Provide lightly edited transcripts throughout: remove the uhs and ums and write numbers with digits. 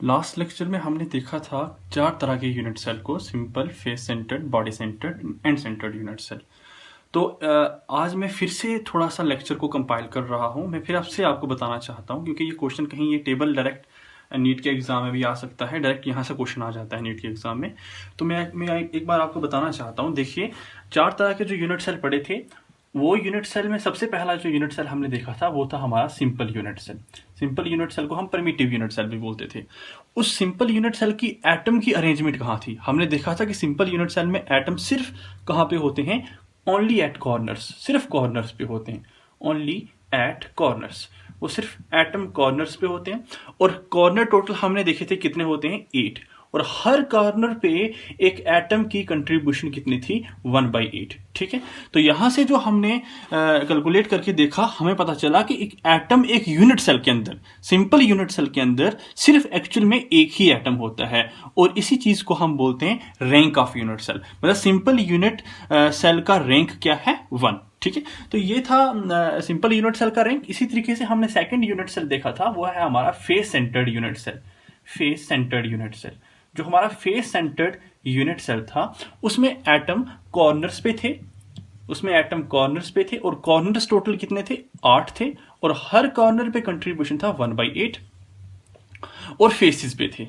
Last lecture में हमने देखा था 4 तरह के यूनिट सेल को, simple, face centred, body centred, end centred unit cell. तो आज मैं फिर से थोड़ा सा लेक्चर को कंपाइल कर रहा हूं। मैं फिर आपको बताना चाहता हूं क्योंकि ये क्वेश्चन कहीं ये टेबल डायरेक्ट नीट के एग्जाम में भी आ सकता है, डायरेक्ट यहाँ से क्वेश्चन आ जाता है नीट के एग्जाम में। तो मैं एक बार आपको बताना चाहता हूँ। देखिए, 4 तरह के जो यूनिट सेल पड़े थे, वो यूनिट सेल में सबसे पहला जो यूनिट सेल हमने देखा था वो था हमारा simple unit cell. Simple unit cell को हम प्रिमिटिव यूनिट सेल भी बोलते थे। उस सिंपल यूनिट सेल की एटम की अरेंजमेंट कहाँ थी? हमने देखा था कि सिंपल यूनिट सेल में एटम सिर्फ कहाँ पे होते हैं? ओनली एट कॉर्नर्स, सिर्फ कॉर्नर्स पे होते हैं। ओनली एट कॉर्नर्स, वो सिर्फ एटम कॉर्नर्स पे होते हैं। और कॉर्नर टोटल हमने देखे थे कितने होते हैं? 8। और हर कॉर्नर पे एक एटम की कंट्रीब्यूशन कितनी थी? 1/8। ठीक है, तो यहां से जो हमने कैलकुलेट करके देखा, हमें पता चला कि एक एटम एक यूनिट सेल के अंदर, सिंपल यूनिट सेल के अंदर सिर्फ एक्चुअल में एक ही एटम होता है। और इसी चीज को हम बोलते हैं रैंक ऑफ यूनिट सेल। मतलब सिंपल यूनिट सेल का रैंक क्या है? 1। ठीक है, तो ये था सिंपल यूनिट सेल का रैंक। इसी तरीके से हमने सेकंड यूनिट सेल देखा था, वो है हमारा face centred unit cell. Face centred unit cell, जो हमारा फेस सेंटर्ड यूनिट सेल था, उसमें एटम कॉर्नर्स पे थे। उसमें एटम कॉर्नर्स पे थे और कॉर्नर्स टोटल कितने थे? 8 थे। और हर कॉर्नर पे कंट्रीब्यूशन था 1/8। और फेसिस पे थे,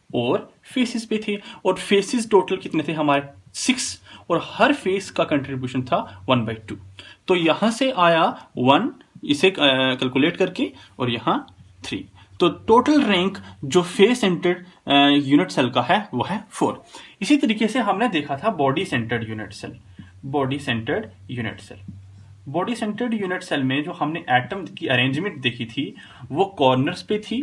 और फेसिस पे थे, और फेसिस टोटल कितने थे हमारे? 6। और हर फेस का कंट्रीब्यूशन था 1/2। तो यहां से आया 1, इसे कैलकुलेट करके, और यहां 3। तो टोटल रैंक जो फेस सेंटर्ड यूनिट सेल का है वो है 4। इसी तरीके से हमने देखा था body centred unit cell. Body centred unit cell, body centred unit cell में जो हमने एटम की अरेंजमेंट देखी थी, वो कॉर्नर्स पे थी।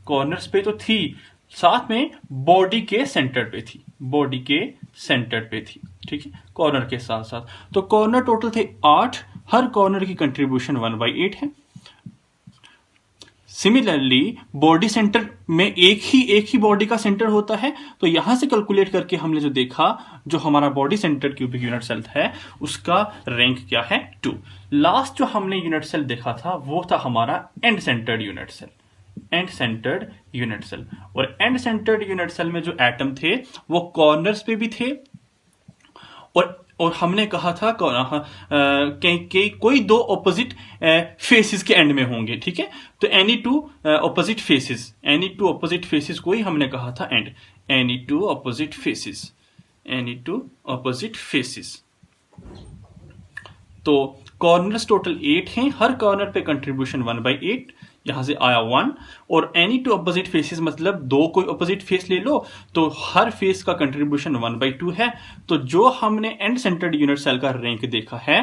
कॉर्नर्स पे तो थी, साथ में बॉडी के सेंटर पे थी। बॉडी के सेंटर पे थी, ठीक है, कॉर्नर के साथ साथ। तो कॉर्नर टोटल थे 8, हर कॉर्नर की कंट्रीब्यूशन 1/8 है। सिमिलरली बॉडी सेंटर में एक ही बॉडी का सेंटर होता है। तो यहां से कैलकुलेट करके हमने जो देखा, जो हमारा body centre cubic unit cell है, उसका रैंक क्या है? 2। लास्ट जो हमने यूनिट सेल देखा था वो था हमारा end centred unit cell. End centred unit cell, और एंड सेंटर्ड यूनिट सेल में जो एटम थे वो कॉर्नर्स पे भी थे। और हमने कहा था कि कोई दो ऑपोजिट फेसेस के एंड में होंगे। ठीक है, तो any two opposite faces, any two opposite faces को ही हमने कहा था and. Any two opposite faces, any two opposite faces. तो कॉर्नर्स टोटल 8 हैं, हर कॉर्नर पे कंट्रीब्यूशन 1/8, यहां से आया 1। और एनी टू अपोजिट फेसेस मतलब दो कोई अपोजिट फेस ले लो तो हर फेस का कंट्रीब्यूशन 1/2 है। तो जो हमने एंड सेंटर्ड यूनिट सेल का रैंक देखा है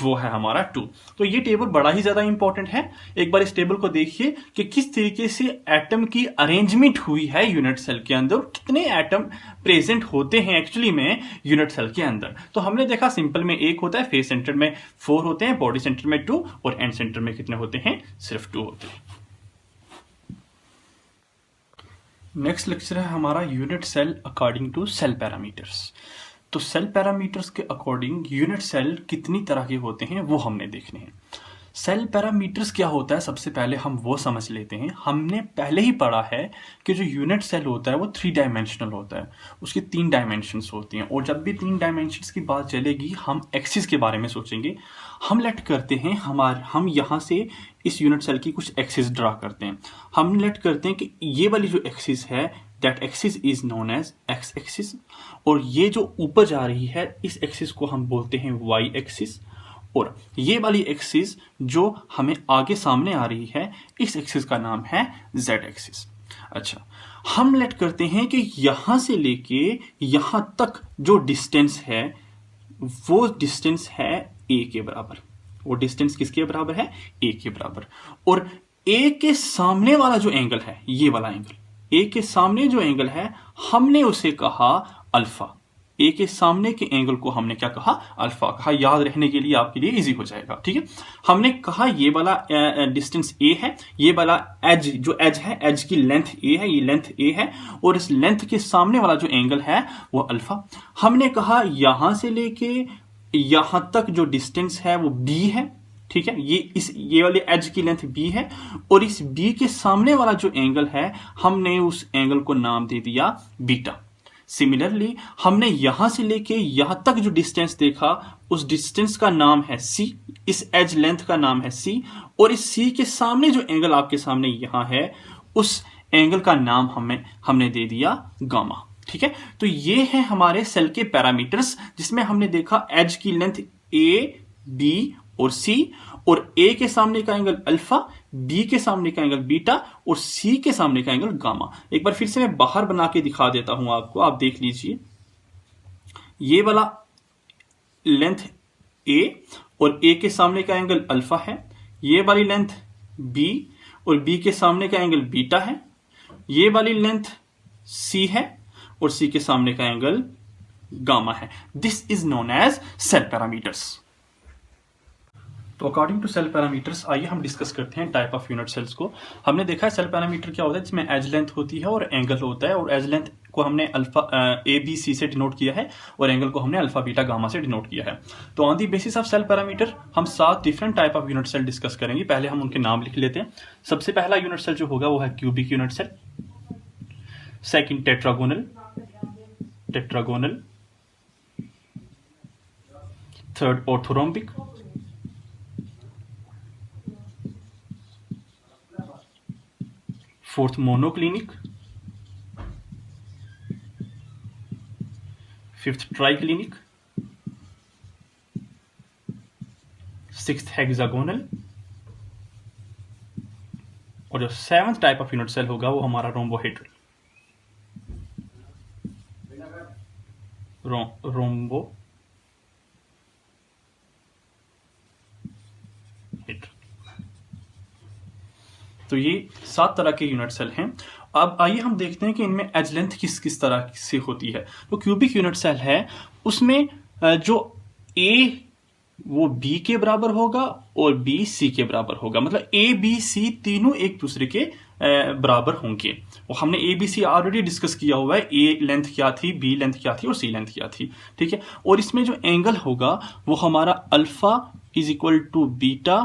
वो है हमारा 2। तो ये टेबल बड़ा ही ज्यादा इंपॉर्टेंट है। एक बार इस टेबल को देखिए कि किस तरीके से एटम की अरेंजमेंट हुई है यूनिट सेल के अंदर, कितने एटम प्रेजेंट होते हैं एक्चुअली में यूनिट सेल के अंदर। तो हमने देखा सिंपल में 1 होता है, फेस सेंटर में 4 होते हैं, बॉडी सेंटर में 2, और एंड सेंटर में कितने होते हैं? सिर्फ 2 होते हैं। नेक्स्ट लेक्चर है हमारा unit cell according to cell parameters. तो सेल पैरामीटर्स के अकॉर्डिंग यूनिट सेल कितनी तरह के होते हैं वो हमने देखने हैं। सेल पैरामीटर्स क्या होता है, सबसे पहले हम वो समझ लेते हैं। हमने पहले ही पढ़ा है कि जो यूनिट सेल होता है वो 3 डायमेंशनल होता है, उसकी 3 डायमेंशंस होती हैं। और जब भी 3 डायमेंशंस की बात चलेगी, हम एक्सिस के बारे में सोचेंगे। हम लेट करते हैं हम यहाँ से इस यूनिट सेल की कुछ एक्सिस ड्रा करते हैं। हम लेट करते हैं कि ये वाली जो एक्सिस है, that axis is known as X axis. और ये जो ऊपर जा रही है, इस एक्सिस को हम बोलते हैं वाई एक्सिस। और ये वाली एक्सिस जो हमें आगे सामने आ रही है, इस एक्सिस का नाम है जेड एक्सिस। अच्छा, हम लेट करते हैं कि यहां से लेके यहां तक जो डिस्टेंस है वो डिस्टेंस है ए के बराबर। वो डिस्टेंस किसके बराबर है? ए के बराबर। और ए के सामने वाला जो एंगल है, ये वाला एंगल, ए के सामने जो एंगल है, हमने उसे कहा अल्फा। ए के सामने के एंगल को हमने क्या कहा? अल्फा कहा। याद रहने के लिए आपके लिए इजी हो जाएगा। ठीक है, हमने कहा ये वाला डिस्टेंस ए है, ये वाला एज जो एज है, एज की लेंथ ए है, ये लेंथ ए है, और इस लेंथ के सामने वाला जो एंगल है वो अल्फा। हमने कहा यहां से लेके यहां तक जो डिस्टेंस है वो बी है, ठीक है, ये वाली एज की लेंथ बी है और इस बी के सामने वाला जो एंगल है हमने उस एंगल को नाम दे दिया बीटा। सिमिलरली हमने यहां से लेके यहां तक जो डिस्टेंस देखा उस डिस्टेंस का नाम है सी, इस एज लेंथ का नाम है सी, और इस सी के सामने जो एंगल आपके सामने यहां है उस एंगल का नाम हमने दे दिया गामा। ठीक है, तो ये है हमारे सेल के पैरामीटर्स जिसमें हमने देखा एज की लेंथ ए, बी और सी, और ए के सामने का एंगल अल्फा, बी के सामने का एंगल बीटा और सी के सामने का एंगल गामा। एक बार फिर से मैं बाहर बना के दिखा देता हूं आपको, आप देख लीजिए। ये वाला लेंथ ए और ए के सामने का एंगल अल्फा है, ये वाली लेंथ बी और बी के सामने का एंगल बीटा है, ये वाली लेंथ सी है और सी के सामने का एंगल गामा है। This is known as cell parameters. तो अकॉर्डिंग टू सेल पैरामीटर्स आइए हम डिस्कस करते हैं टाइप ऑफ यूनिट सेल्स को। हमने देखा है सेल पैरामीटर क्या होता है, जिसमें एज लेंथ होती है और एंगल होता है, और एज लेंथ को हमने अल्फा ए बी सी से डिनोट किया है और एंगल को हमने अल्फा बीटा गामा से डिनोट किया है। तो on the basis of cell parameter हम 7 different type of unit cell discuss करेंगे। पहले हम उनके नाम लिख लेते हैं। सबसे पहला यूनिट सेल जो होगा वो है cubic unit cell, second tetragonal, third orthorhombic, fourth monoclinic, fifth triclinic, sixth hexagonal, और जो 7th type of unit cell होगा वो हमारा रोम्बोहेड्रल। तो ये 7 तरह के यूनिट सेल हैं। अब आइए हम देखते हैं कि इनमें एज लेंथ किस किस तरह से होती है। तो क्यूबिक यूनिट सेल है, उसमें जो ए वो बी के बराबर होगा और बी सी के बराबर होगा, मतलब ए बी सी तीनों एक दूसरे के बराबर होंगे। और हमने A B C already discuss किया हुआ है, ए लेंथ क्या थी, बी लेंथ क्या थी और सी लेंथ क्या थी। ठीक है, और इसमें जो एंगल होगा वो हमारा alpha is equal to beta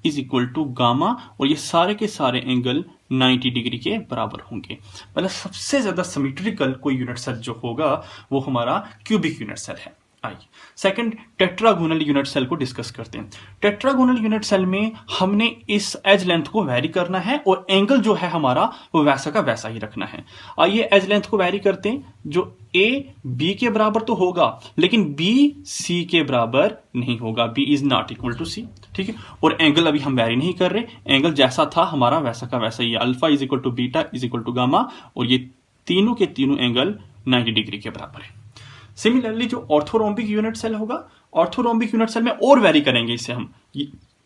is equal to gamma, और ये सारे के सारे एंगल 90 डिग्री के बराबर होंगे। मतलब सबसे ज्यादा सिमेट्रिकल कोई यूनिट सेल जो होगा वो हमारा क्यूबिक यूनिट सेल है। आइए सेकंड टेट्रागोनल यूनिट सेल को डिस्कस करते हैं। टेट्रागोनल यूनिट सेल में हमने इस एज लेंथ को वैरी करना है और एंगल जो है हमारा वो वैसा का वैसा ही रखना है। आइए एज लेंथ को वैरी करते हैं। जो ए बी के बराबर तो होगा लेकिन बी सी के बराबर नहीं होगा, B is not equal to C. ठीक है, और एंगल अभी हम वैरी नहीं कर रहे, एंगल जैसा था हमारा वैसा का वैसा ही है, alpha is equal to beta is equal to gamma, और ये तीनों के तीनों एंगल 90 डिग्री के बराबर है। सिमिलरली जो ऑर्थोरोम्बिक यूनिट सेल होगा, ऑर्थोरोम्बिक यूनिट सेल में और वैरी करेंगे इसे हम,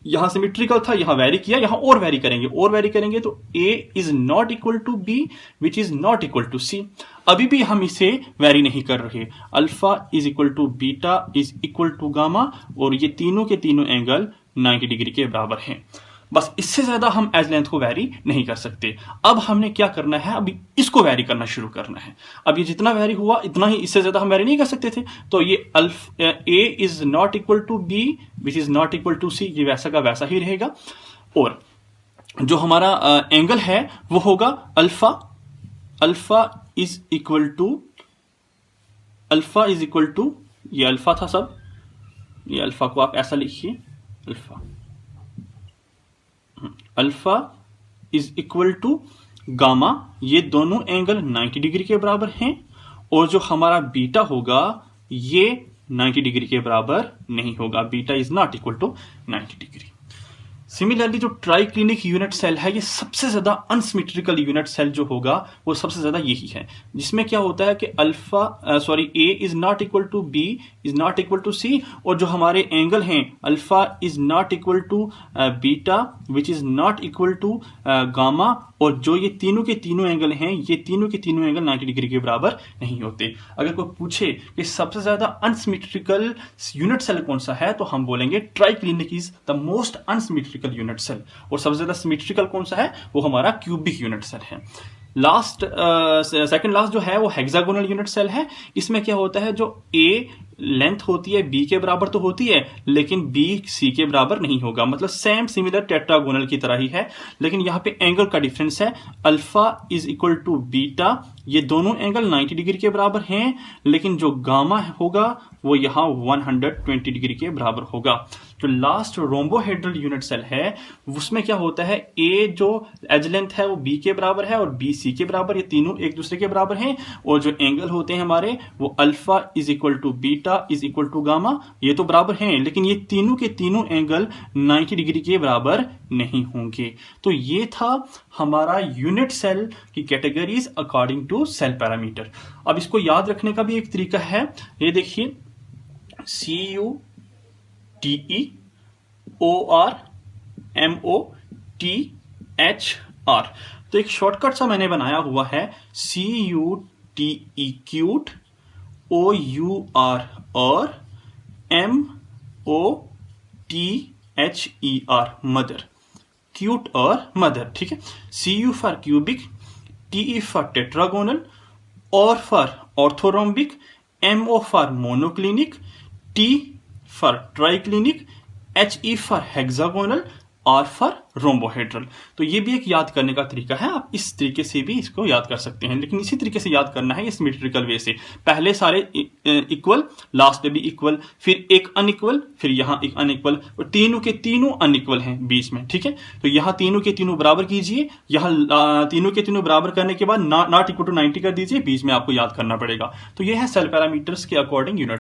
यहां सिमेट्रिकल था यहां वैरी किया, यहां और वैरी करेंगे तो a is not equal to b which is not equal to c। अभी भी हम इसे वैरी नहीं कर रहे, alpha is equal to beta is equal to gamma, और ये तीनों के तीनों एंगल 90 डिग्री के बराबर हैं। बस इससे ज्यादा हम एज लेंथ को वैरी नहीं कर सकते। अब हमने क्या करना है, अभी इसको वैरी करना शुरू करना है। अब ये जितना वैरी हुआ इतना ही, इससे ज्यादा हम वैरी नहीं कर सकते थे। तो ये A is not equal to B which is not equal to C, ये वैसा का वैसा ही रहेगा। और जो हमारा एंगल है वो होगा अल्फा इज इक्वल टू ये अल्फा था सब, ये अल्फा को आप ऐसा लिखिए, alpha is equal to gamma, ये दोनों एंगल 90 डिग्री के बराबर हैं, और जो हमारा बीटा होगा ये 90 डिग्री के बराबर नहीं होगा, beta is not equal to 90 degree. Similarly जो ट्राइक्लिनिक यूनिट सेल है, ये सबसे ज्यादा अनसिमेट्रिकल यूनिट सेल जो होगा वो सबसे ज्यादा यही है, जिसमें क्या होता है कि A is not equal to B is not equal to C, और जो हमारे एंगल हैं alpha is not equal to beta which is not equal to gamma, और जो ये तीनों के तीनों एंगल हैं ये तीनों के तीनों एंगल 90 डिग्री के बराबर नहीं होते। अगर कोई पूछे कि सबसे ज्यादा अनसिमेट्रिकल यूनिट सेल कौन सा है, तो हम बोलेंगे triclinic is the most unsymmetrical unit cell, और सबसे ज्यादा सिमेट्रिकल कौन सा है वो हमारा क्यूबिक यूनिट सेल है। लास्ट सेकंड लास्ट जो है वो हेक्सागोनल यूनिट सेल है। इसमें क्या होता है, जो ए लेंथ होती है बी के बराबर तो होती है, लेकिन बी सी के बराबर नहीं होगा, मतलब सेम सिमिलर टेट्रागोनल की तरह ही है, लेकिन यहां पे एंगल का डिफरेंस है। Alpha is equal to beta, ये दोनों एंगल 90 डिग्री के बराबर हैं, लेकिन जो गामा होगा वो यहां 120 डिग्री के बराबर होगा। जो लास्ट रोम्बोहेड्रल यूनिट सेल है उसमें क्या होता है, ए जो एज लेंथ है वो बी के बराबर है और बी सी के बराबर, ये तीनों एक दूसरे के बराबर हैं, और जो एंगल होते हैं हमारे वो alpha is equal to beta is equal to gamma, ये तो बराबर हैं, लेकिन ये तीनों के तीनों एंगल 90 डिग्री के बराबर नहीं होंगे। तो ये था हमारा यूनिट सेल की categories according to cell parameter. अब इसको याद रखने का भी एक तरीका है, ये देखिए CUTEORMOTHR, तो एक शॉर्टकट सा मैंने बनाया हुआ है, CUTE क्यूट, OUR और MOTHER मदर, क्यूट और मदर, ठीक है। CU for cubic, TE for tetragonal, OR for orthorhombic, MO for monoclinic, T for triclinic, HE for hexagonal, R for rhombohedral. तो ये भी एक याद करने का तरीका है, आप इस तरीके से भी इसको याद कर सकते हैं, लेकिन इसी तरीके से याद करना है, सिमेट्रिकल वे से, पहले सारे इक्वल, लास्ट पे भी इक्वल, फिर एक अनइक्वल, फिर यहां एक अनइक्वल, और तीनों के तीनों अनइक्वल हैं बीच में, ठीक है। तो यहां तीनों के तीनों बराबर कीजिए, यहां तीनों के तीनों बराबर करने के बाद नॉट इक्वल टू 90 कर दीजिए, बीच में आपको याद करना पड़ेगा। तो यह है सेल पैरामीटर्स के अकॉर्डिंग यूनिट